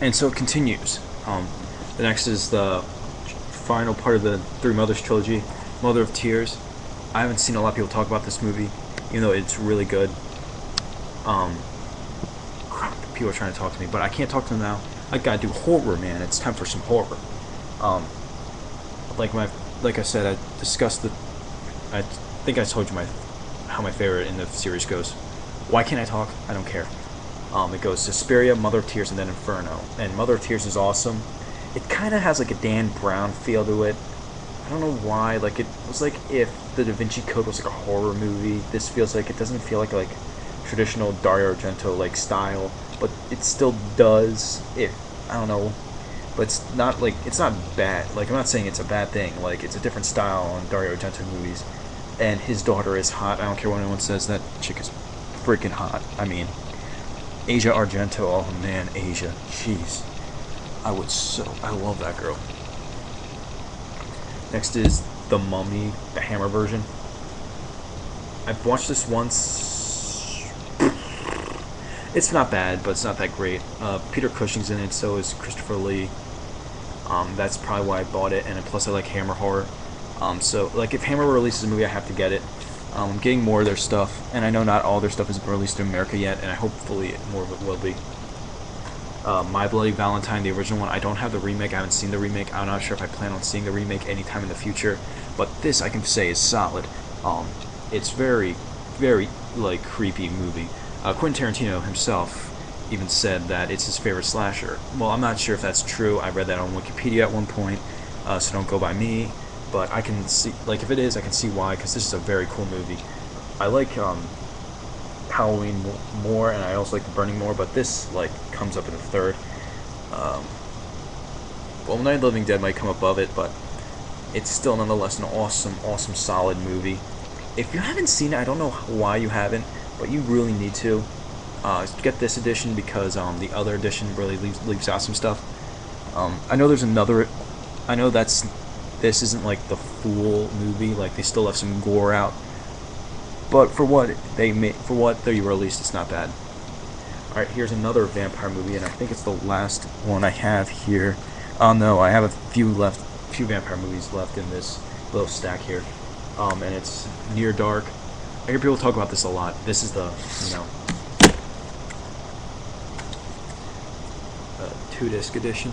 And so it continues. The next is the final part of the Three Mothers trilogy, Mother of Tears. I haven't seen a lot of people talk about this movie, even though it's really good. Um, Crap, people are trying to talk to me, but I can't talk to them now. I gotta do horror, man. It's time for some horror. Um, like my, like I said, I discussed the. I think I told you how my favorite in the series goes. Why can't I talk? I don't care. It goes Suspiria, Mother of Tears, and then Inferno. And Mother of Tears is awesome. It kind of has like a Dan Brown feel to it. I don't know why. Like it was like if the Da Vinci Code was like a horror movie. This feels like it doesn't feel like traditional Dario Argento like style, but it still does. It I don't know, but it's not bad. Like I'm not saying it's a bad thing. Like it's a different style on Dario Argento movies, and his daughter is hot. I don't care what anyone says. That chick is freaking hot. I mean, Asia Argento. Oh man, Asia. Jeez, I love that girl. Next is The Mummy, the Hammer version. I've watched this once. It's not bad, but it's not that great. Peter Cushing's in it, so is Christopher Lee. That's probably why I bought it, and plus I like Hammer horror. So like if Hammer releases a movie, I have to get it. I'm getting more of their stuff, and I know not all their stuff is released in America yet, and I hopefully more of it will be. My Bloody Valentine, the original one, I don't have the remake. I haven't seen the remake. I'm not sure if I plan on seeing the remake anytime in the future, but this I can say is solid. It's very, very like creepy movie. Quentin Tarantino himself even said that it's his favorite slasher. Well, I'm not sure if that's true. I read that on Wikipedia at one point, so don't go by me. But I can see, like, if it is, I can see why, because this is a very cool movie. I like Halloween more, and I also like The Burning more, but this like comes up in the third. Well, Night of the Living Dead might come above it, but it's still nonetheless an awesome, awesome, solid movie. If you haven't seen it, I don't know why you haven't, but you really need to get this edition because the other edition really leaves out some stuff. I know there's another. I know this isn't like the full movie. Like they still have some gore out, but for what they released, it's not bad. All right, here's another vampire movie, and I think it's the last one I have here. Oh no, I have a few vampire movies left in this little stack here. And it's Near Dark. I hear people talk about this a lot. This is the, 2-disc edition.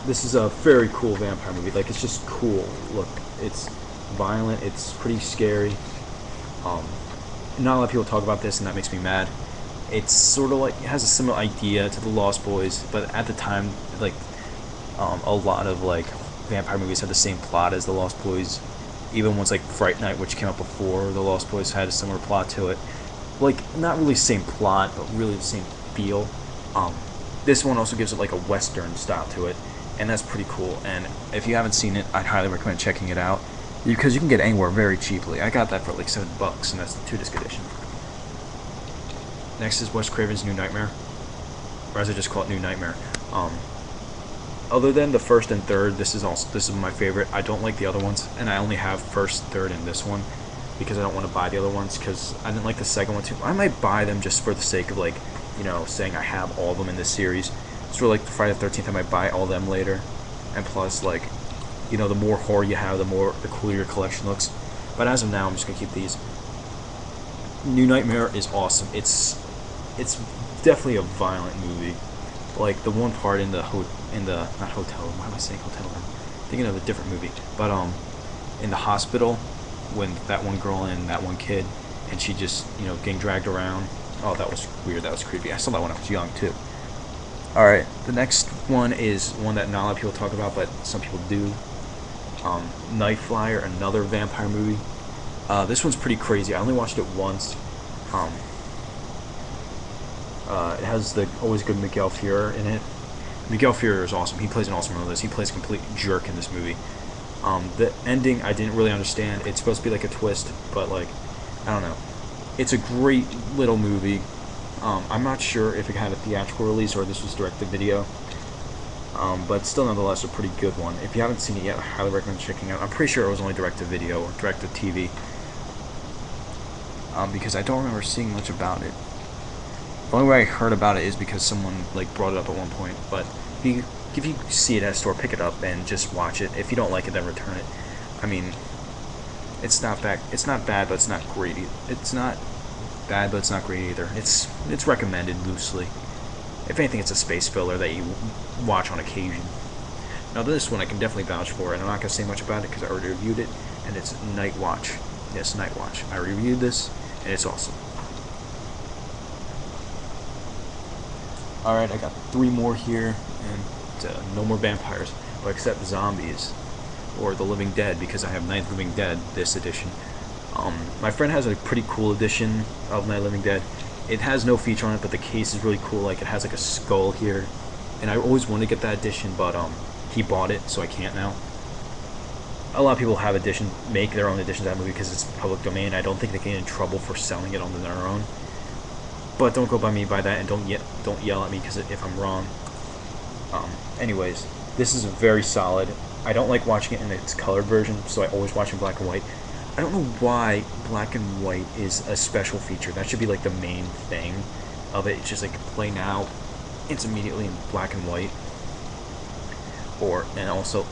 This is a very cool vampire movie. Like, it's just cool. Look, it's violent. It's pretty scary. Not a lot of people talk about this, and that makes me mad. It's sort of like, it has a similar idea to The Lost Boys, but at the time, like, a lot of, like, vampire movies had the same plot as The Lost Boys. Even ones like Fright Night, which came out before The Lost Boys, had a similar plot to it. Like, not really the same plot, but really the same feel. This one also gives it like a Western style to it, and that's pretty cool. And if you haven't seen it, I'd highly recommend checking it out, because you can get it anywhere very cheaply. I got that for like $7, and that's the 2-disc edition. Next is Wes Craven's New Nightmare, or as I just call it, New Nightmare. Other than the first and third, this is my favorite. I don't like the other ones, and I only have first, third, and this one because I don't want to buy the other ones because I didn't like the second one too. I might buy them just for the sake of like, saying I have all of them in this series. Sort of like the Friday the 13th, I might buy all of them later, and plus like, the more horror you have, the cooler your collection looks. But as of now, I'm just gonna keep these. New Nightmare is awesome. It's definitely a violent movie. Like the one part in the not hotel room. Why am I saying hotel room? I'm thinking of a different movie. But in the hospital, when that one girl and that one kid, and she just getting dragged around. Oh, that was weird. That was creepy. I saw that when I was young too. All right, the next one is one that not a lot of people talk about, but some people do. Night Flyer, another vampire movie. This one's pretty crazy. I only watched it once. It has the always good Miguel Ferrer in it. Miguel Ferrer is awesome. He plays an awesome role in this. He plays a complete jerk in this movie. The ending I didn't really understand. It's supposed to be like a twist, but like, I don't know. It's a great little movie. I'm not sure if it had a theatrical release or this was direct-to-video. But still nonetheless a pretty good one. If you haven't seen it yet, I highly recommend checking it out. I'm pretty sure it was only direct-to-video or direct-to-TV. Because I don't remember seeing much about it. The only way I heard about it is because someone like brought it up at one point. But if you see it at a store, pick it up and just watch it. If you don't like it, then return it. I mean, it's not bad. It's not bad, but it's not great. It's not bad, but it's not great either. It's recommended loosely. If anything, it's a space filler that you watch on occasion. Now this one I can definitely vouch for, and I'm not going to say much about it because I already reviewed it, and it's Night Watch. Yes, Night Watch. I reviewed this, and it's awesome. Alright, I got 3 more here, and no more vampires, but except zombies, or The Living Dead, because I have Night of the Living Dead, this edition. My friend has a pretty cool edition of Night of the Living Dead. It has no feature on it, but the case is really cool. Like, it has like a skull here, and I always wanted to get that edition, but he bought it, so I can't now. A lot of people have make their own editions of that movie because it's public domain. I don't think they get in trouble for selling it on their own. But don't go by me by that, and don't yell at me because if I'm wrong. Anyways, this is very solid. I don't like watching it in its colored version, so I always watch in black and white. I don't know why black and white is a special feature. That should be like the main thing of it. It's just like play now. It's immediately in black and white. And also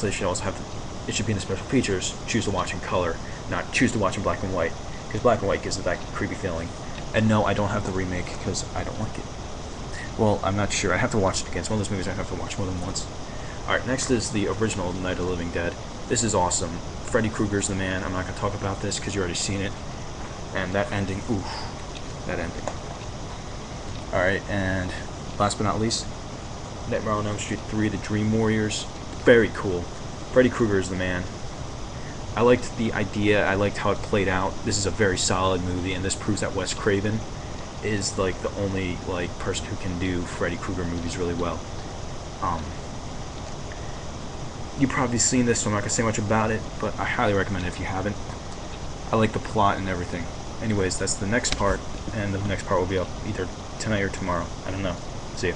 they should also have it should be in the special features. Choose to watch in color, not choose to watch in black and white, because black and white gives it that creepy feeling. And no, I don't have the remake because I don't like it. Well, I'm not sure. I have to watch it again. It's one of those movies I have to watch more than once. Alright, next is the original Night of the Living Dead. This is awesome. Freddy Krueger's the man. I'm not going to talk about this because you've already seen it. And that ending, oof. That ending. Alright, and last but not least, Nightmare on Elm Street 3, The Dream Warriors. Very cool. Freddy Krueger is the man. I liked the idea. I liked how it played out. This is a very solid movie, and this proves that Wes Craven is like the only like person who can do Freddy Krueger movies really well. You've probably seen this, so I'm not gonna say much about it, but I highly recommend it if you haven't. I like the plot and everything. Anyways, that's the next part, and the next part will be up either tonight or tomorrow. I don't know. See ya.